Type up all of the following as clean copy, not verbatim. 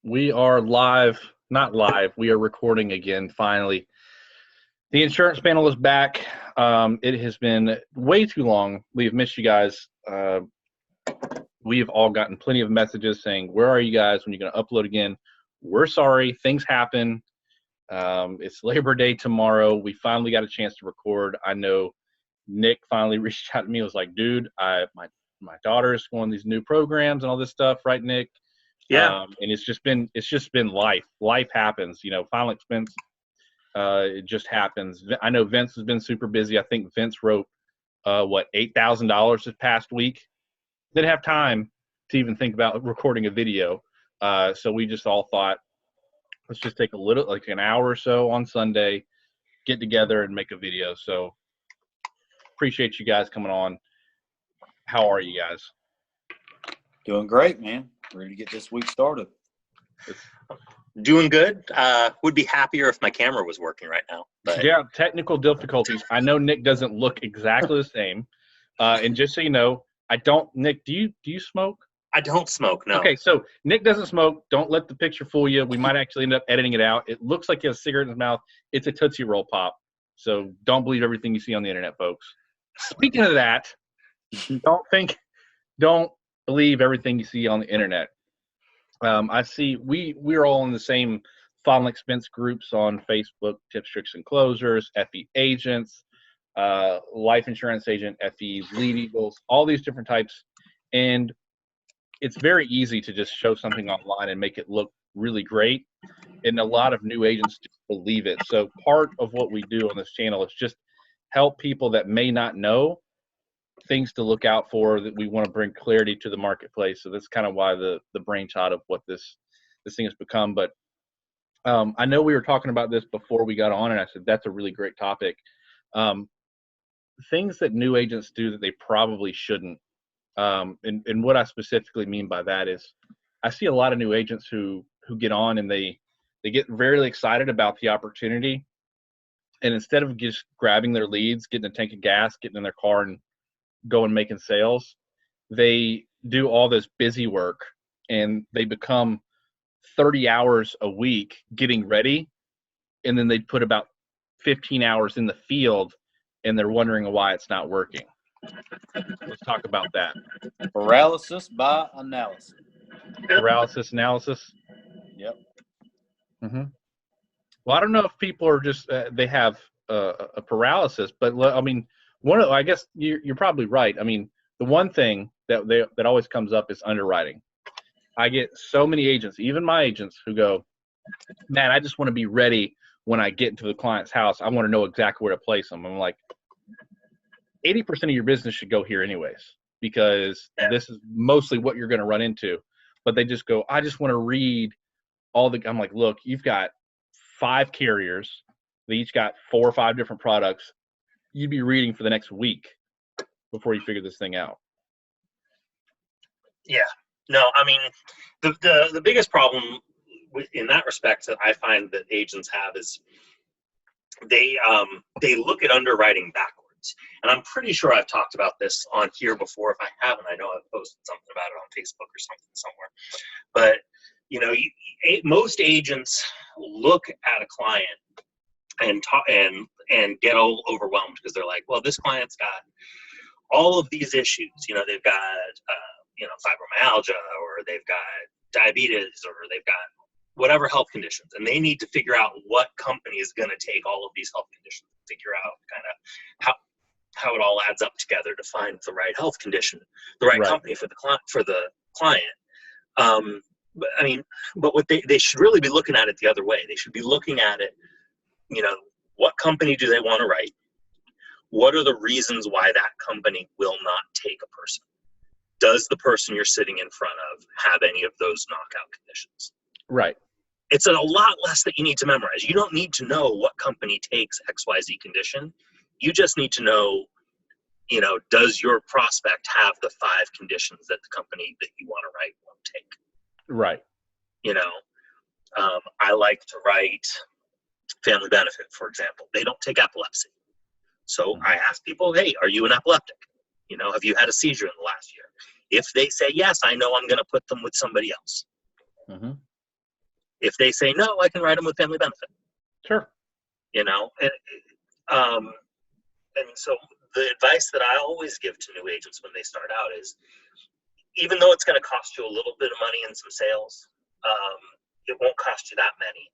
We are live, not live. We are recording again, finally. The insurance panel is back. It has been way too long. We've missed you guys. We've all gotten plenty of messages saying, where are you guys when you're going to upload again? We're sorry. Things happen. It's Labor Day tomorrow. We finally got a chance to record. I know Nick finally reached out to me. He was like, dude, my daughter's going these new programs and all this stuff, right, Nick? Yeah. And it's just been life. Life happens, final expense. It just happens. I know Vince has been super busy. I think Vince wrote, $8,000 this past week. Didn't have time to even think about recording a video. So we just all thought, let's just take like an hour or so on Sunday, get together and make a video. So appreciate you guys coming on. How are you guys? Doing great, man. Ready to get this week started. Doing good. Would be happier if my camera was working right now. But. Yeah, technical difficulties. I know Nick doesn't look exactly the same. And just so you know, Nick, do you smoke? I don't smoke, no. Okay, so Nick doesn't smoke. Don't let the picture fool you. We might actually end up editing it out. It looks like he has a cigarette in his mouth. It's a Tootsie Roll Pop. So don't believe everything you see on the internet, folks. Speaking of that, don't believe everything you see on the internet. I see we're all in the same final expense groups on Facebook, tips, tricks, and closers, FE agents, life insurance agent, FEs, lead eagles, all these different types. And it's very easy to just show something online and make it look really great. And a lot of new agents believe it. So part of what we do on this channel is just help people that may not know things to look out for, that we want to bring clarity to the marketplace. So that's kind of why the brainchild of what this thing has become. But I know we were talking about this before we got on, and I said that's a really great topic. Things that new agents do that they probably shouldn't. And what I specifically mean by that is I see a lot of new agents who get on and they get very excited about the opportunity. And instead of just grabbing their leads, getting a tank of gas, getting in their car and going making sales, they do all this busy work and they become 30 hours a week getting ready. And then they put about 15 hours in the field and they're wondering why it's not working. Let's talk about that. Paralysis by analysis. Paralysis analysis? Yep. Mm-hmm. Well, I don't know if people are just, they have a paralysis, but I mean, I guess you're probably right. I mean, the one thing that always comes up is underwriting. I get so many agents, even my agents, who go, man, I just want to be ready when I get into the client's house. I want to know exactly where to place them. I'm like, 80% of your business should go here anyways, because this is mostly what you're going to run into. But they just go, I just want to read I'm like, look, you've got 5 carriers. They each got 4 or 5 different products. You'd be reading for the next week before you figure this thing out. Yeah. No, I mean, the biggest problem in that respect that I find that agents have is they look at underwriting backwards. And I'm pretty sure I've talked about this on here before. If I haven't, I know I've posted something about it on Facebook or something somewhere. But, most agents look at a client and get all overwhelmed because they're like, well, this client's got all of these issues. They've got, fibromyalgia, or they've got diabetes, or they've got whatever health conditions. And they need to figure out what company is going to take all of these health conditions and figure out kind of how it all adds up together to find the right health condition, the right company for the client. But what they should really be looking at it the other way. They should be looking at it, what company do they want to write? What are the reasons why that company will not take a person? Does the person you're sitting in front of have any of those knockout conditions? Right. It's a lot less that you need to memorize. You don't need to know what company takes XYZ condition. You just need to know, does your prospect have the 5 conditions that the company that you want to write won't take? Right. I like to write family benefit, for example. They don't take epilepsy. So I ask people, hey, are you an epileptic? Have you had a seizure in the last year? If they say yes, I know I'm going to put them with somebody else. Mm-hmm. If they say no, I can write them with family benefit. Sure. You know, and so the advice that I always give to new agents when they start out is, even though it's going to cost you a little bit of money in some sales, it won't cost you that many.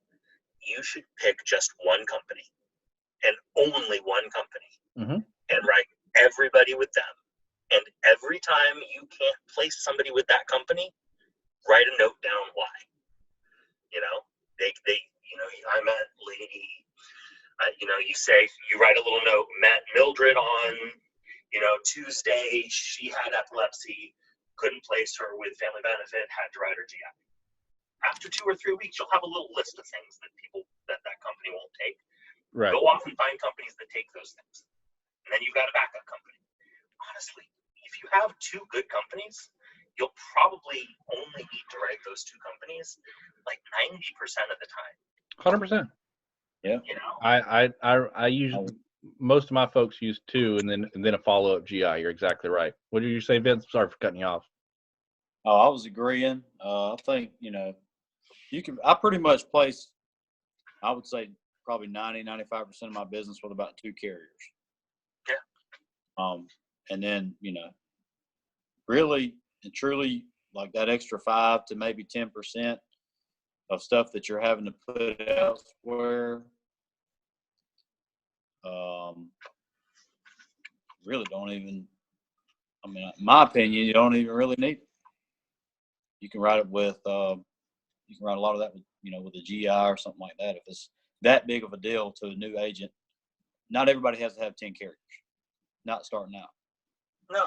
You should pick just one company and only one company, and write everybody with them. And every time you can't place somebody with that company, write a note down why. You know, they I met lady, you say, you write a little note, met Mildred on, Tuesday, she had epilepsy, couldn't place her with family benefit, had to write her GI. After 2 or 3 weeks, you'll have a little list of things that company won't take. Right. Go off and find companies that take those things. And then you've got a backup company. Honestly, if you have 2 good companies, you'll probably only need to write those 2 companies like 90% of the time. 100%. Yeah. I usually, most of my folks use 2 and then a follow-up GI. You're exactly right. What did you say, Vince? Sorry for cutting you off. Oh, I was agreeing. I think, I pretty much place, I would say probably 90-95% of my business with about 2 carriers. Yeah. And then, really and truly, like that extra 5 to maybe 10% of stuff that you're having to put elsewhere, really don't even, in my opinion, you don't even really need it. You can write it with, you can write a lot of that with, with a GI or something like that. If it's that big of a deal to a new agent, not everybody has to have 10 carriers, not starting out. No.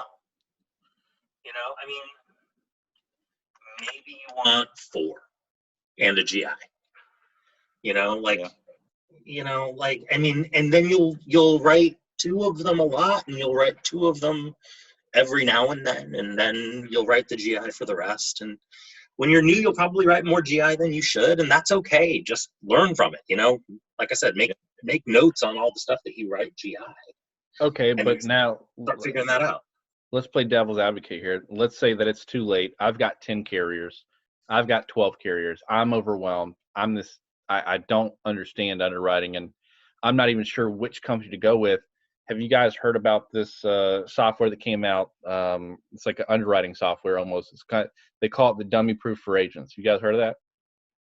Maybe you want 4 and a GI. And then you'll write 2 of them a lot, and you'll write 2 of them every now and then you'll write the GI for the rest. And when you're new, you'll probably write more GI than you should, and that's okay. Just learn from it. Like I said, make notes on all the stuff that you write GI. Okay, but now start figuring that out. Let's play devil's advocate here. Let's say that it's too late. I've got 10 carriers. I've got 12 carriers. I'm overwhelmed. I don't understand underwriting, and I'm not even sure which company to go with. Have you guys heard about this software that came out? It's like an underwriting software almost. They call it the dummy proof for agents. You guys heard of that?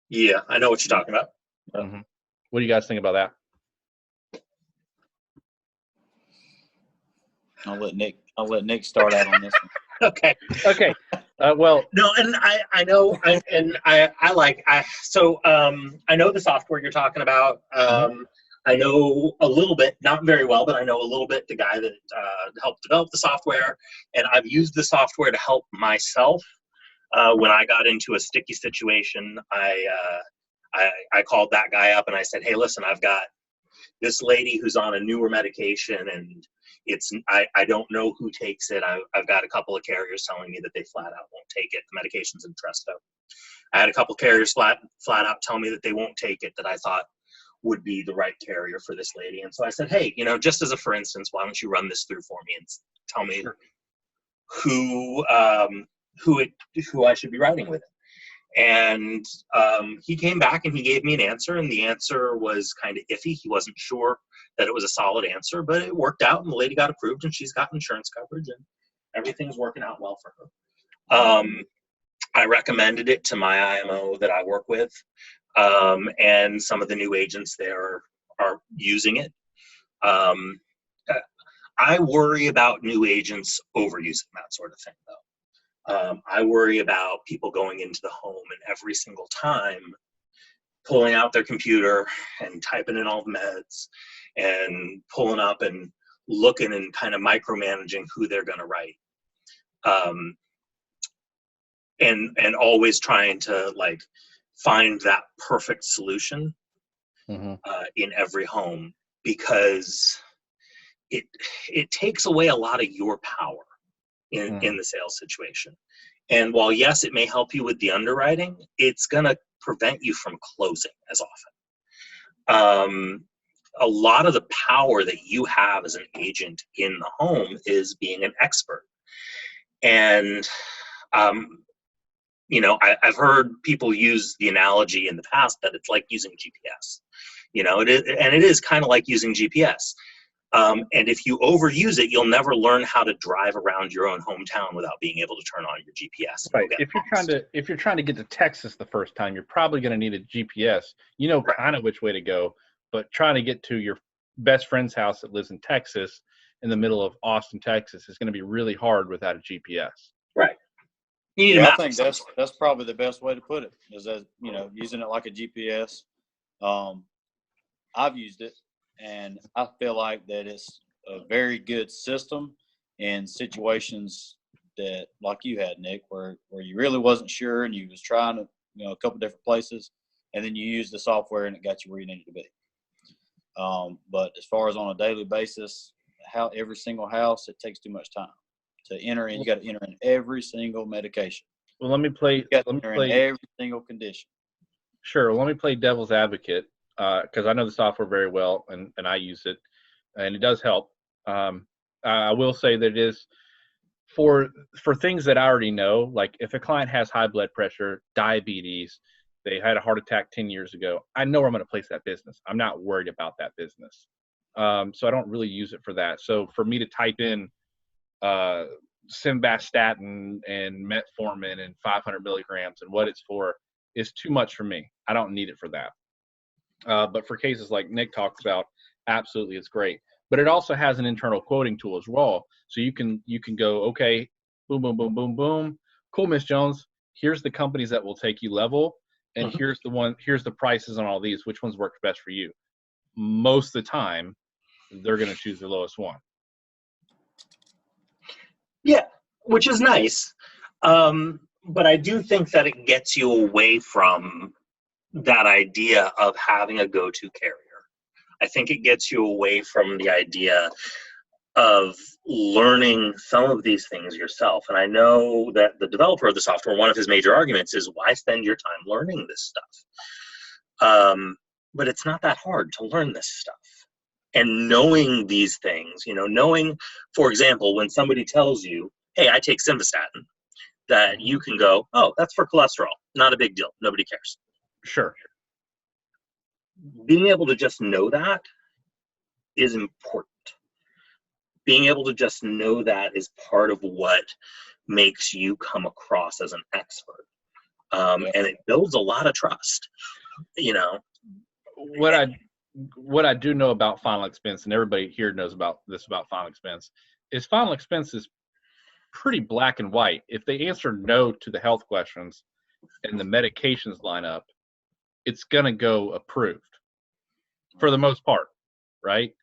Yeah, I know what you're talking about. Mm-hmm. What do you guys think about that? I'll let Nick start out on this one. Okay. Well, no, and I know, I know the software you're talking about. I know a little bit, not very well, but I know a little bit the guy that helped develop the software, and I've used the software to help myself. When I got into a sticky situation, I called that guy up and I said, "Hey, listen, I've got this lady who's on a newer medication, and I don't know who takes it. I've got a couple of carriers telling me that they flat out won't take it. The medication's Entresto. I had a couple carriers flat out tell me that they won't take it, that I thought would be the right carrier for this lady. And so I said, hey, just as a for instance, why don't you run this through for me and tell me who I should be writing with it. And he came back and he gave me an answer, and the answer was kind of iffy. He wasn't sure that it was a solid answer, but it worked out, and the lady got approved, and she's got insurance coverage, and everything's working out well for her. I recommended it to my IMO that I work with, and some of the new agents there are using it. I worry about new agents overusing that sort of thing, though. I worry about people going into the home and every single time pulling out their computer and typing in all the meds and pulling up and looking and kind of micromanaging who they're going to write. And always trying to find that perfect solution in every home, because it takes away a lot of your power in the sales situation. And while yes, it may help you with the underwriting, it's going to prevent you from closing as often. A lot of the power that you have as an agent in the home is being an expert. And I've heard people use the analogy in the past that it's like using GPS. It is kind of like using GPS. And if you overuse it, you'll never learn how to drive around your own hometown without being able to turn on your GPS. Right. If you're trying to get to Texas the first time, you're probably going to need a GPS. Kind of which way to go, but trying to get to your best friend's house that lives in Texas, in the middle of Austin, Texas, is going to be really hard without a GPS. Right. You need Yeah, a map. I think that's probably the best way to put it, is as using it like a GPS. I've used it, and I feel like that it's a very good system in situations that, like you had, Nick, where you really wasn't sure and you was trying to, a couple different places, and then you used the software and it got you where you needed to be. But as far as on a daily basis, every single house, it takes too much time to enter in. You got to enter in every single medication. Well, let me play every single condition. Sure. Let me play devil's advocate, because I know the software very well, and I use it, and it does help. I will say that it is for things that I already know, like if a client has high blood pressure, diabetes, they had a heart attack 10 years ago, I know where I'm going to place that business. I'm not worried about that business. So I don't really use it for that. So for me to type in simvastatin and metformin and 500 milligrams and what it's for is too much for me. I don't need it for that. But for cases like Nick talks about, absolutely, it's great. But it also has an internal quoting tool as well. So you can go, okay, boom, boom, boom, boom, boom. Cool, Miss Jones. Here's the companies that will take you level, and here's the prices on all these. Which ones work best for you? Most of the time, they're going to choose the lowest one. Yeah, which is nice. But I do think that it gets you away from that idea of having a go-to carrier. I think it gets you away from the idea of learning some of these things yourself. And I know that the developer of the software, one of his major arguments is, why spend your time learning this stuff? But it's not that hard to learn this stuff. And knowing these things, knowing, for example, when somebody tells you, hey, I take simvastatin, that you can go, oh, that's for cholesterol. Not a big deal. Nobody cares. Sure. Being able to just know that is important. Being able to just know that is part of what makes you come across as an expert. And it builds a lot of trust, What I do know about final expense, and everybody here knows about final expense, is final expense is pretty black and white. If they answer no to the health questions and the medications line up, it's going to go approved for the most part, right?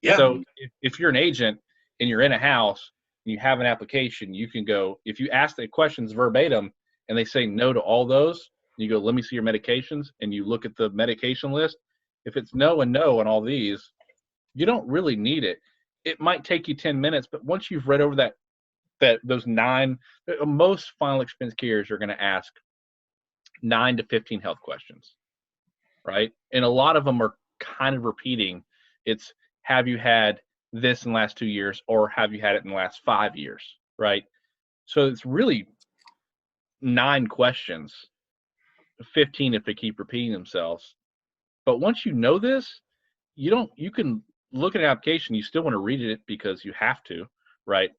Yeah. So if you're an agent and you're in a house and you have an application, you can go, if you ask the questions verbatim and they say no to all those, you go, let me see your medications, and you look at the medication list. If it's no and no on all these, you don't really need it. It might take you 10 minutes, but once you've read over those 9, most final expense carriers are going to ask 9 to 15 health questions, right? And a lot of them are kind of repeating. It's, have you had this in the last 2 years, or have you had it in the last 5 years, right? So it's really 9 questions, 15 if they keep repeating themselves. But once you know this, you can look at an application, you still want to read it because you have to, right?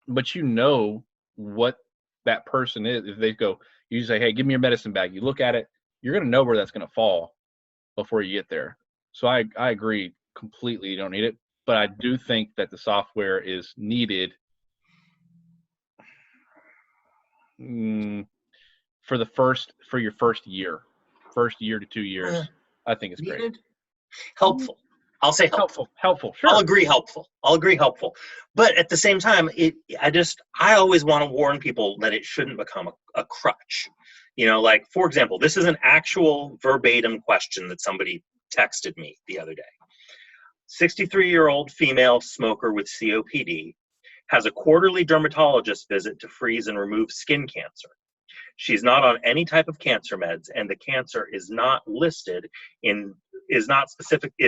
But you know what that person is. If they go, you say, hey, give me your medicine bag. You look at it, you're going to know where that's going to fall before you get there. So I agree completely. You don't need it. But I do think that the software is needed for your first year to 2 years. I think it's great. Helpful. I'll say helpful. Helpful. Sure. I'll agree helpful. But at the same time, I always want to warn people that it shouldn't become a crutch. Like, for example, this is an actual verbatim question that somebody texted me the other day. 63-year-old female smoker with COPD has a quarterly dermatologist visit to freeze and remove skin cancer. She's not on any type of cancer meds, and the cancer is not listed is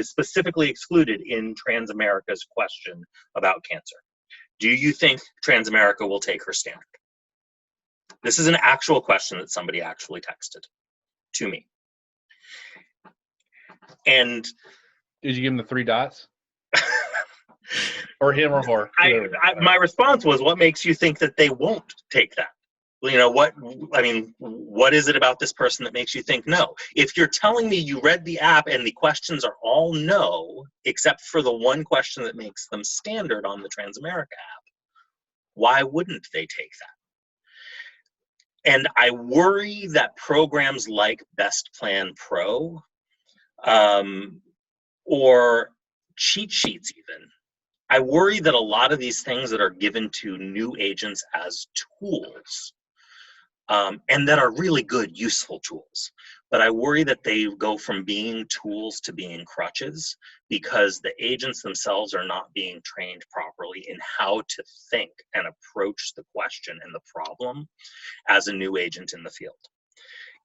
specifically excluded in Transamerica's question about cancer. Do you think Transamerica will take her standard? This is an actual question that somebody actually texted to me. And did you give him the 3 dots? Or him or her? My response was, what makes you think that they won't take that? You know, what is it about this person that makes you think no? If you're telling me you read the app and the questions are all no, except for the one question that makes them standard on the Transamerica app, why wouldn't they take that? And I worry that programs like Best Plan Pro, or cheat sheets even, I worry that a lot of these things that are given to new agents as tools, and that are really good, useful tools, but I worry that they go from being tools to being crutches because the agents themselves are not being trained properly in how to think and approach the question and the problem as a new agent in the field.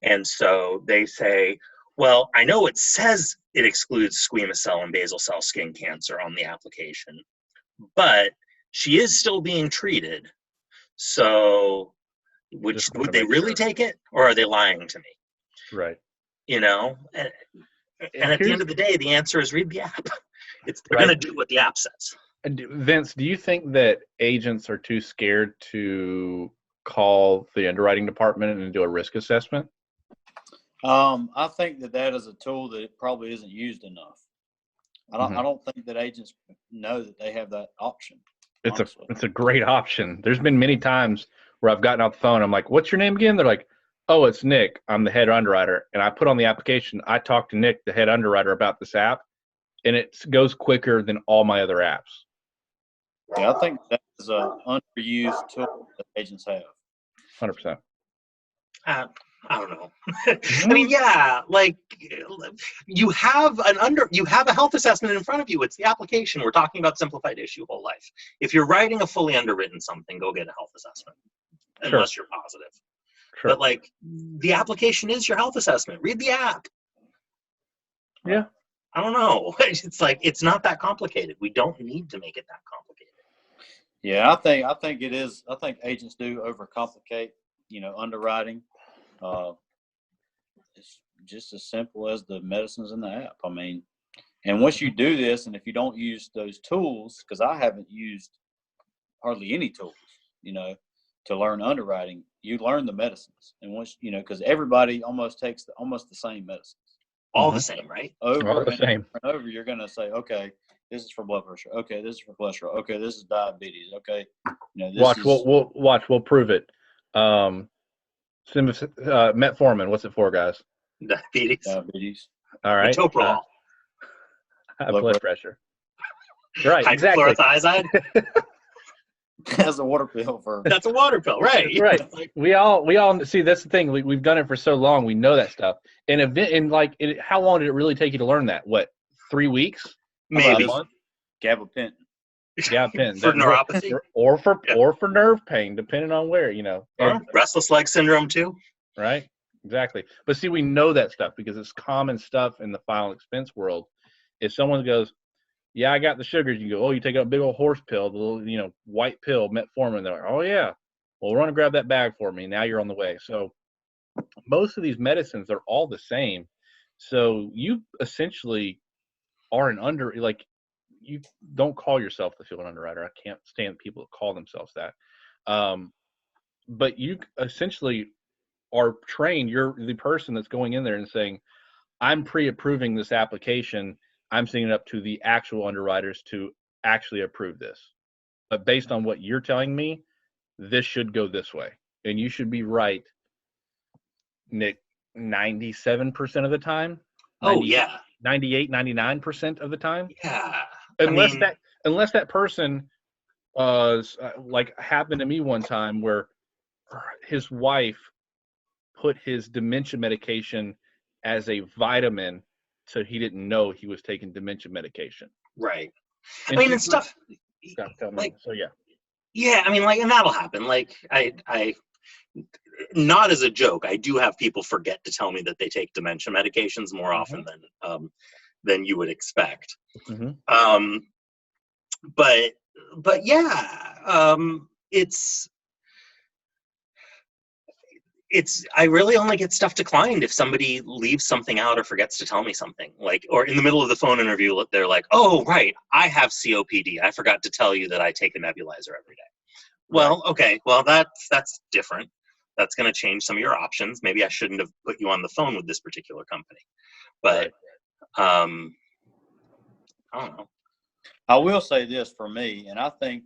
And so they say, well, I know it says it excludes squamous cell and basal cell skin cancer on the application, but she is still being treated. So would they really take it, or are they lying to me? Right. You know, and at the end of the day, the answer is read the app. They're going to do what the app says. Vince, do you think that agents are too scared to call the underwriting department and do a risk assessment? I think that is a tool that probably isn't used enough. I don't think that agents know that they have that option. It's a great option. There's been many times where I've gotten off the phone. I'm like, "What's your name again?" They're like, "Oh, it's Nick. I'm the head underwriter." And I put on the application, I talked to Nick, the head underwriter, about this app, and it goes quicker than all my other apps. Yeah, I think that is an underused tool that agents have. 100%. I don't know. I mean, yeah, like you have a health assessment in front of you. It's the application. We're talking about simplified issue whole life. If you're writing a fully underwritten something, go get a health assessment, unless you're positive. Sure. But like the application is your health assessment. Read the app. Yeah. I don't know. It's like it's not that complicated. We don't need to make it that complicated. Yeah, I think it is. I think agents do overcomplicate, underwriting. It's just as simple as the medicines in the app. I mean, and once you do this, and if you don't use those tools, because I haven't used hardly any tools, to learn underwriting, you learn the medicines. And once, because everybody almost takes almost the same medicines. All the same, right? Over and over, you're going to say, okay, this is for blood pressure. Okay, this is for cholesterol. Okay, this is diabetes. Okay, We'll prove it. Metformin, what's it for, guys? Diabetes. All right. Metoprolol. High blood pressure. Right, exactly. Hydrochlorothiazide. That's a water pill That's a water pill, right? Right. We all see. That's the thing. We've done it for so long. We know that stuff. How long did it really take you to learn that? What, 3 weeks? Maybe. Gabapentin. Gabapentin for neuropathy, or for nerve pain, depending on where, restless leg syndrome too. Right. Exactly. But see, we know that stuff because it's common stuff in the final expense world. If someone goes, "Yeah, I got the sugars," you go, "Oh, you take a big old horse pill, the little, white pill, metformin." They're like, "Oh yeah, well, run and grab that bag for me. Now you're on the way." So most of these medicines are all the same. So you essentially are you don't call yourself the field underwriter. I can't stand people that call themselves that. But you essentially are trained. You're the person that's going in there and saying, "I'm pre-approving this application. I'm sending it up to the actual underwriters to actually approve this. But based on what you're telling me, this should go this way." And you should be right, Nick, 97% of the time. 98, 99% of the time. Yeah. Unless that person like happened to me one time where his wife put his dementia medication as a vitamin, so he didn't know he was taking dementia medication. Right. And it's stuff. So yeah. Yeah, and that'll happen. Like I not as a joke, I do have people forget to tell me that they take dementia medications more often than you would expect. But yeah, it's I really only get stuff declined if somebody leaves something out or forgets to tell me something, like, or in the middle of the phone interview, they're like, oh, right, I have COPD. I forgot to tell you that I take a nebulizer every day. Well, Right. okay, well, that's different. That's going to change some of your options. Maybe I shouldn't have put you on the phone with this particular company, but Right. I don't know. I will say this for me, and I think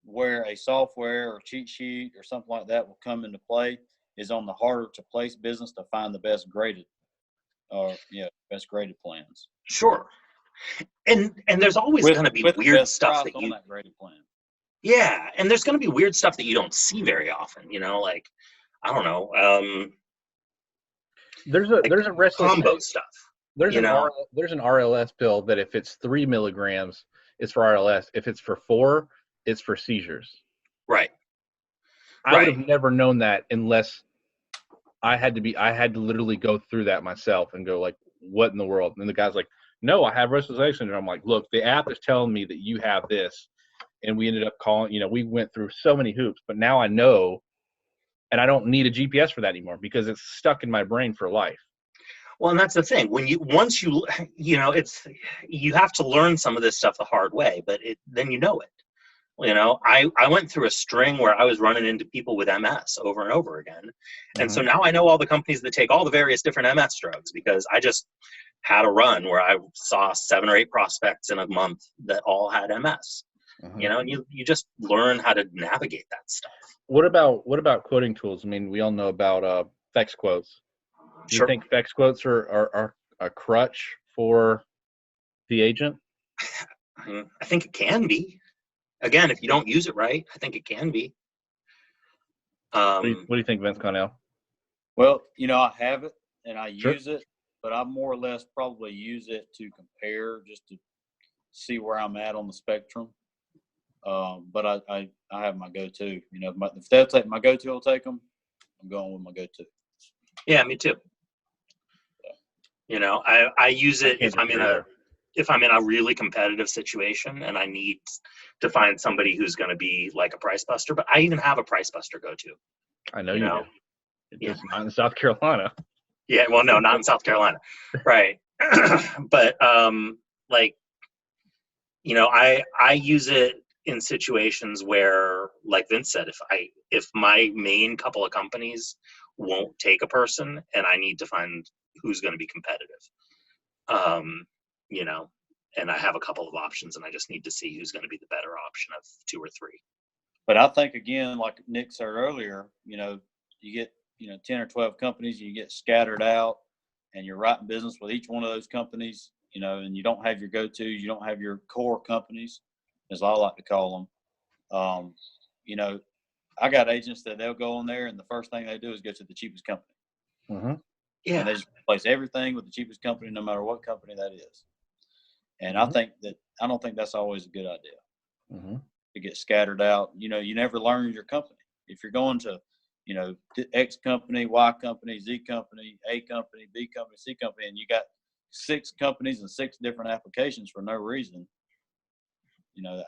where a software or cheat sheet or something like that will come into play is on the harder to place business to find the best graded best graded plans Sure. And there's always with going to be with the weird best stuff price that on that graded plan. yeah, and there's going to be weird stuff that you don't see very often, like, I don't know, like There's a restless combo stuff, there's you an know? there's an RLS pill that if it's 3 milligrams, it's for RLS. If it's for 4, it's for seizures. Right, I would right. have never known that unless I had to literally go through that myself and go like, what in the world? And the guy's like, no, I have restless leg syndrome. I'm like, look, the app is telling me that you have this. And we ended up calling, we went through so many hoops, but now I know, and I don't need a GPS for that anymore because it's stuck in my brain for life. Well, and that's the thing. Once you, it's, you have to learn some of this stuff the hard way, but then you know it. I went through a string where I was running into people with MS over and over again. And so Mm-hmm. now I know all the companies that take all the various different MS drugs because I just had a run where I saw 7 or 8 prospects in a month that all had MS. Mm-hmm. And you just learn how to navigate that stuff. What about quoting tools? I mean, we all know about Fex quotes. Do you Sure. think Fex quotes are a crutch for the agent? I think it can be. Again, if you don't use it right, I think it can be. What do you think, Vince Connell? Well, I have it and I Sure. use it, but I more or less probably use it to compare just to see where I'm at on the spectrum. But I have my go-to. If they'll take my go-to, I'll take them. I'm going with my go-to. Yeah, me too. I use it if I'm in a really competitive situation and I need to find somebody who's going to be like a price buster. But I even have a price buster go-to. I know you do. Yeah. It's not in South Carolina. Yeah, well, no, not in South Carolina, right? But I use it in situations where, like Vince said, if my main couple of companies won't take a person and I need to find who's going to be competitive, and I have a couple of options and I just need to see who's going to be the better option of 2 or 3. But I think, again, like Nick said earlier, you get 10 or 12 companies, you get scattered out, and you're writing business with each one of those companies, and you don't have your go-tos, you don't have your core companies, as I like to call them. I got agents that they'll go on there, and the first thing they do is go to the cheapest company. Mm-hmm. Yeah. And they just replace everything with the cheapest company, no matter what company that is. And Mm-hmm. I don't think that's always a good idea. Mm-hmm. To get scattered out. You never learn your company. If you're going to, X company, Y company, Z company, A company, B company, C company, and you got 6 companies and 6 different applications for no reason,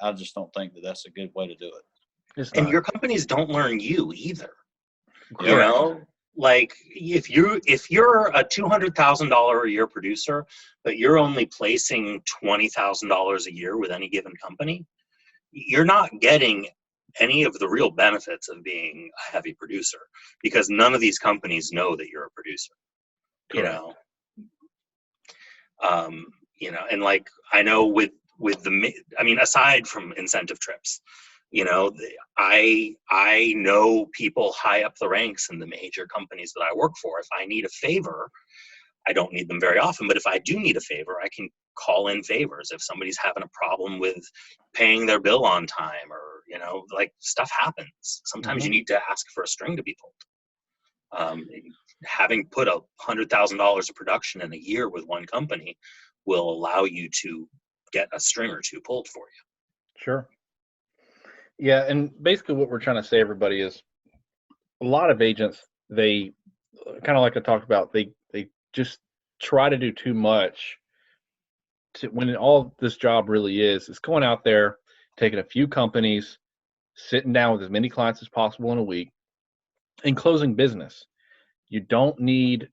I just don't think that that's a good way to do it. It's And not. your companies don't learn you either. Correct. Like if you're a $200,000 a year producer, but you're only placing $20,000 a year with any given company, you're not getting any of the real benefits of being a heavy producer because none of these companies know that you're a producer. Correct. And like I know with aside from incentive trips, I know people high up the ranks in the major companies that I work for. If I need a favor, I don't need them very often, but if I do need a favor, I can call in favors. If somebody's having a problem with paying their bill on time, or like stuff happens. Sometimes you need to ask for a string to be pulled. Having put $100,000 of production in a year with one company will allow you to get a string or 2 pulled for you. Sure. Yeah, and basically what we're trying to say, everybody, is a lot of agents, they kind of like I talked about, they just try to do too much when all this job really is going out there, taking a few companies, sitting down with as many clients as possible in a week, in closing business. You don't need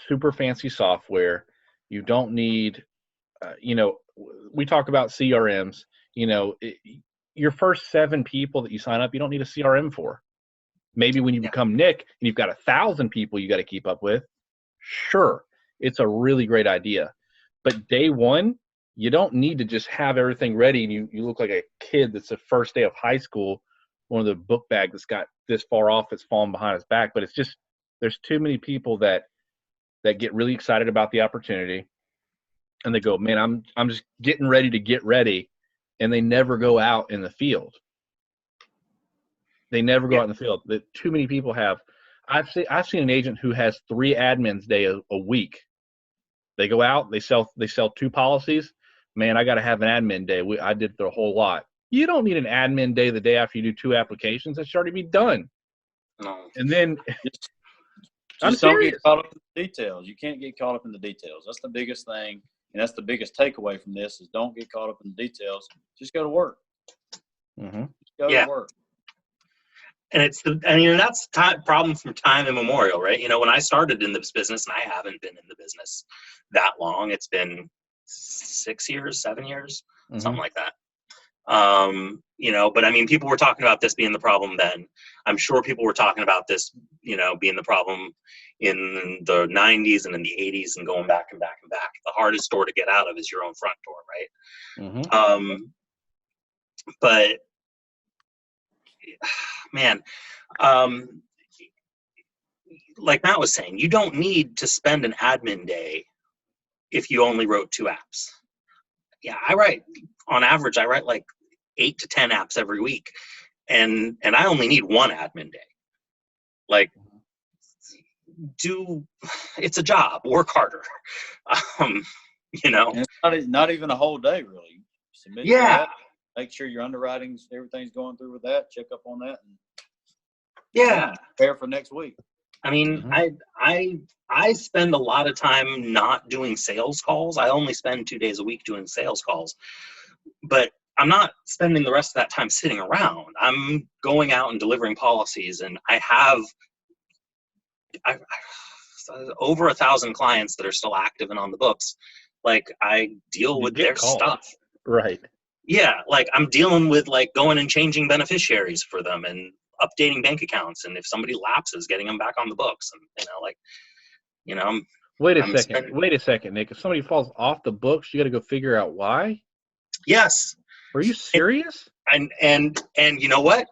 super fancy software. You don't need, we talk about CRMs. Your first 7 people that you sign up, you don't need a CRM for. Maybe when you become Nick and you've got 1,000 people you got to keep up with, sure, it's a really great idea. But day one, you don't need to just have everything ready and you look like a kid that's the first day of high school, one of the book bags that's got this far off, it's falling behind his back. But it's just, there's too many people that get really excited about the opportunity and they go, man, I'm just getting ready to get ready, and they never go out in the field. They never go out in the field. That too many people have. I've seen an agent who has 3 admins day a week. They go out, they sell 2 policies. Man, I got to have an admin day. I did the whole lot. You don't need an admin day the day after you do 2 applications. That should already be done. No. And then just don't get caught up in the details. You can't get caught up in the details. That's the biggest thing, and that's the biggest takeaway from this is don't get caught up in the details. Just go to work. Mm-hmm. Just go to work. And that's problem from time immemorial, right? When I started in this business, and I haven't been in the business that long, it's been 6 years, 7 years, something like that. But I mean, people were talking about this being the problem then. I'm sure people were talking about this, being the problem in the 90s and in the 80s and going back and back and back. The hardest door to get out of is your own front door, right? Mm-hmm. But man, like Matt was saying, you don't need to spend an admin day if you only wrote 2 apps. Yeah, on average, I write like 8 to 10 apps every week, and I only need 1 admin day. Like, it's a job. Work harder. And it's not even a whole day, really. Submit your app, make sure your underwriting, everything's going through with that. Check up on that, and prepare for next week. I mean, I spend a lot of time not doing sales calls. I only spend 2 days a week doing sales calls, but I'm not spending the rest of that time sitting around. I'm going out and delivering policies, and I have over 1,000 clients that are still active and on the books. Like, I deal with their stuff. Right. Yeah, like I'm dealing with like going and changing beneficiaries for them and updating bank accounts, and if somebody lapses, getting them back on the books, and Wait a second, Nick. If somebody falls off the books, you got to go figure out why. Yes. Are you serious? And you know what?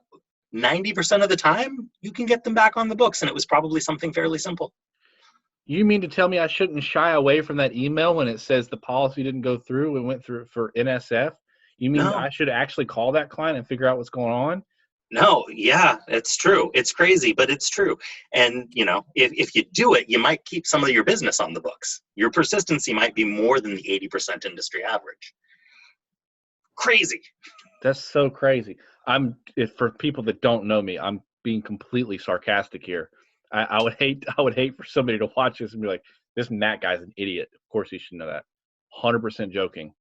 90% of the time, you can get them back on the books, and it was probably something fairly simple. You mean to tell me I shouldn't shy away from that email when it says the policy didn't go through and went through for NSF? You mean I should actually call that client and figure out what's going on? No, yeah, it's true. It's crazy, but it's true. And, if you do it, you might keep some of your business on the books. Your persistency might be more than the 80% industry average. Crazy. That's so crazy. For people that don't know me, I'm being completely sarcastic here. I would hate for somebody to watch this and be like, this Matt guy's an idiot. Of course he should know that. 100% joking.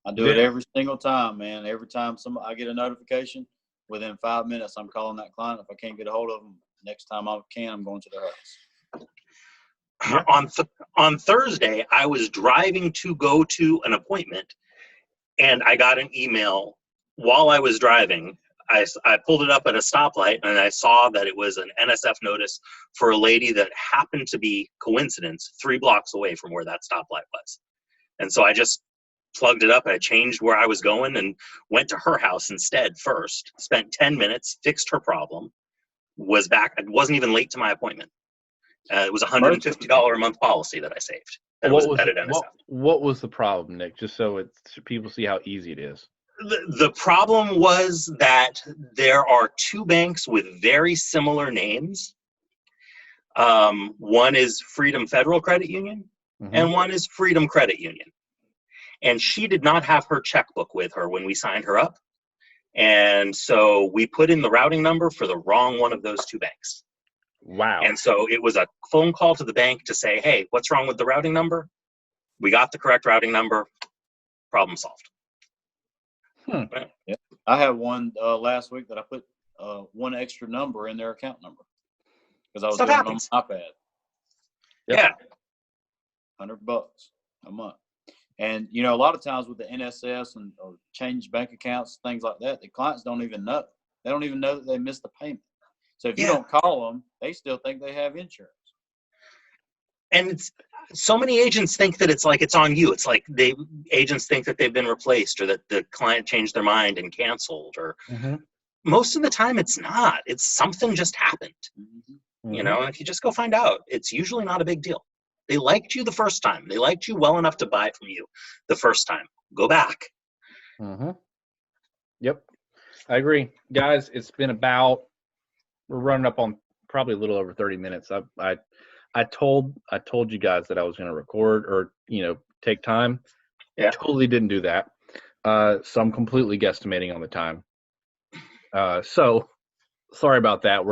I do it every single time, man. Every time I get a notification, within 5 minutes, I'm calling that client. If I can't get a hold of them, next time I can, I'm going to their house. Yeah. On Thursday, I was driving to go to an appointment, and I got an email while I was driving. I pulled it up at a stoplight, and I saw that it was an NSF notice for a lady that happened to be, coincidence, 3 blocks away from where that stoplight was. And so I just plugged it up. I changed where I was going and went to her house instead first. Spent 10 minutes, fixed her problem, was back. I wasn't even late to my appointment. It was a $150 a month policy that I saved. What was the problem, Nick? Just so people see how easy it is. The problem was that there are 2 banks with very similar names. One is Freedom Federal Credit Union, and one is Freedom Credit Union. And she did not have her checkbook with her when we signed her up. And so we put in the routing number for the wrong one of those 2 banks. Wow. And so it was a phone call to the bank to say, hey, what's wrong with the routing number? We got the correct routing number. Problem solved. Yeah. I had one last week that I put one extra number in their account number because I was Stuff doing happens. it on my iPad. Yeah. $100 a month. And, you know, a lot of times with the NSS and or change bank accounts, things like that, the clients don't even know. They don't even know that they missed the payment. So if you don't call them, they still think they have insurance. And so many agents think that it's on you. It's like agents think that they've been replaced or that the client changed their mind and canceled, or most of the time it's not. It's something just happened. You know, and if you just go find out, it's usually not a big deal. They liked you the first time. They liked you well enough to buy from you the first time. Go back. Yep. I agree. Guys, it's been we're running up on probably a little over 30 minutes. I told you guys that I was going to record or, you know, take time. Yeah. Totally didn't do that. So I'm completely guesstimating on the time. So sorry about that.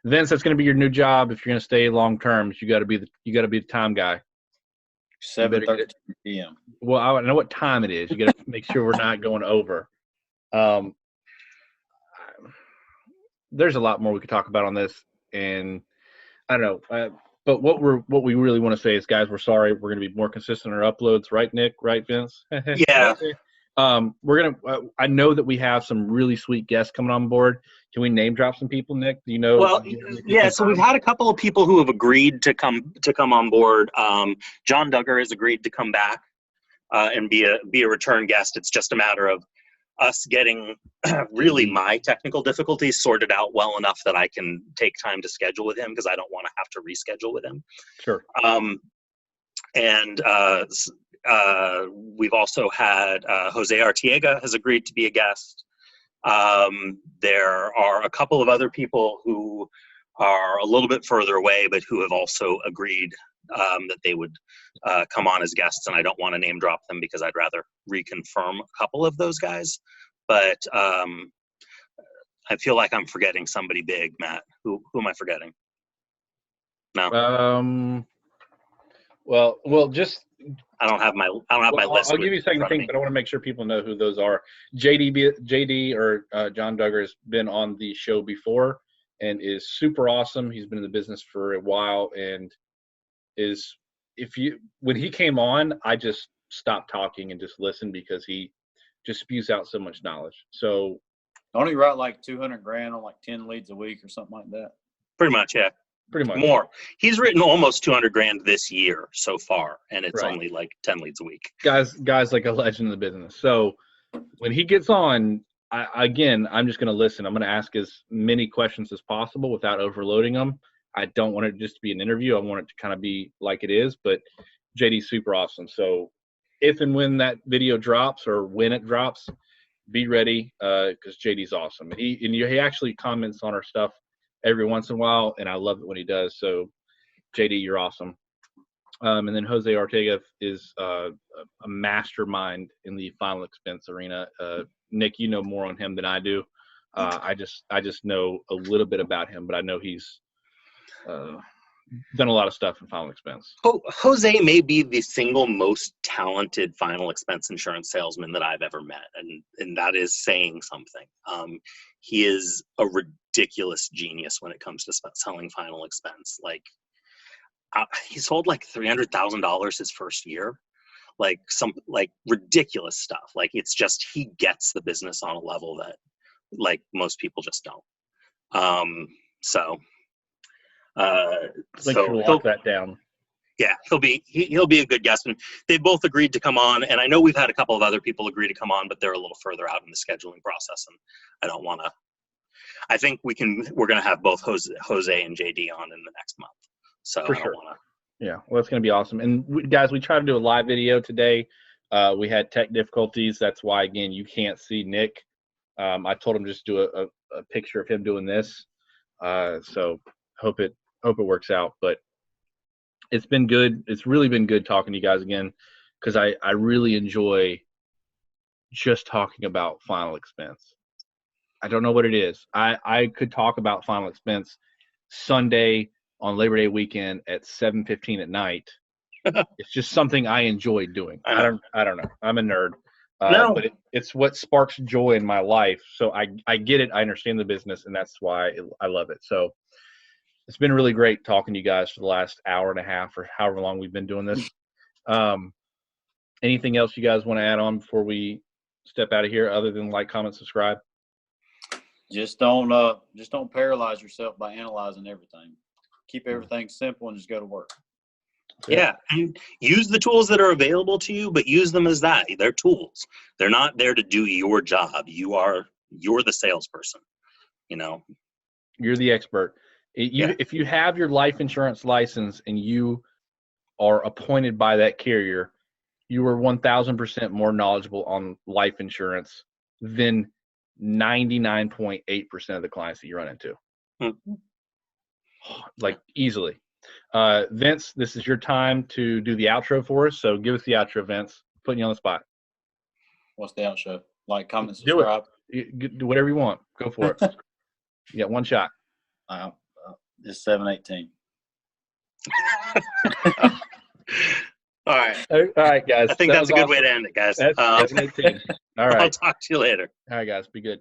Vince, that's going to be your new job. If you're going to stay long term, you got to be the time guy. 7:30 p.m. Well, I know what time it is. You got to make sure we're not going over. There's a lot more we could talk about on this, and I don't know. But what we really want to say is, guys, we're sorry. We're going to be more consistent in our uploads, right, Nick? Right, Vince? Yeah. I know that we have some really sweet guests coming on board. Can we name drop some people, Nick? Do you know? Well, yeah. So we've had a couple of people who have agreed to come on board. John Duggar has agreed to come back and be a return guest. It's just a matter of us getting really my technical difficulties sorted out well enough that I can take time to schedule with him, because I don't want to have to reschedule with him. Sure. We've also had Jose Artiega has agreed to be a guest. There are a couple of other people who are a little bit further away, but who have also agreed that they would come on as guests, and I don't want to name drop them because I'd rather reconfirm a couple of those guys. But I feel like I'm forgetting somebody big, Matt. Who am I forgetting? No. Well, just I don't have my list. I'll give you a second to think, but I want to make sure people know who those are. JD or John Duggar has been on the show before and is super awesome. He's been in the business for a while, and when he came on, I just stopped talking and just listened because he just spews out so much knowledge. So don't he write like $200,000 on like 10 leads a week or something like that? Pretty much, yeah. Pretty much more. He's written almost $200,000 this year so far, and it's only like 10 leads a week. Guys like a legend in the business. So when he gets on, I'm just going to listen. I'm going to ask as many questions as possible without overloading them. I don't want it just to be an interview. I want it to kind of be like it is, but JD's super awesome. So if and when that video drops, or when it drops, be ready, because JD's awesome. He actually comments on our stuff every once in a while, and I love it when he does. So JD, you're awesome. And then Jose Ortega is a mastermind in the final expense arena. Nick, you know more on him than I do. I just know a little bit about him, but I know he's done a lot of stuff in final expense. Jose may be the single most talented final expense insurance salesman that I've ever met, and that is saying something. He is a ridiculous genius when it comes to selling final expense. Like, he sold like $300,000 his first year, like some like ridiculous stuff. Like, it's just, he gets the business on a level that like most people just don't. Make sure to lock that down. Yeah, he'll be a good guest, and they both agreed to come on. And I know we've had a couple of other people agree to come on, but they're a little further out in the scheduling process, and I don't want to. I think we're going to have both Jose and JD on in the next month. So for sure. Yeah, well, that's going to be awesome. And guys, we tried to do a live video today. We had tech difficulties. That's why, again, you can't see Nick. I told him just do a picture of him doing this. So hope it works out. But it's been good. It's really been good talking to you guys again, because I really enjoy just talking about final expense. I don't know what it is. I could talk about final expense Sunday on Labor Day weekend at 7:15 at night. It's just something I enjoy doing. I don't know. I'm a nerd. No. But it's what sparks joy in my life. So I get it. I understand the business, and that's why I love it. So it's been really great talking to you guys for the last hour and a half or however long we've been doing this. Anything else you guys want to add on before we step out of here other than like, comment, subscribe? Just don't paralyze yourself by analyzing everything. Keep everything simple and just go to work. Yeah, and use the tools that are available to you, but use them as that. They're tools. They're not there to do your job. You're the salesperson. You know, You're the expert. If you have your life insurance license and you are appointed by that carrier, you are 1,000% more knowledgeable on life insurance than 99.8% of the clients that you run into. Mm-hmm. Like easily. Vince, this is your time to do the outro for us. So give us the outro, Vince. Putting you on the spot. What's the outro? Like, comment, Do subscribe. Do whatever you want. Go for it. You got one shot. It's 7:18. All right. All right, guys. I think that's a good way to end it, guys. That's 7:18. All right. I'll talk to you later. All right, guys. Be good.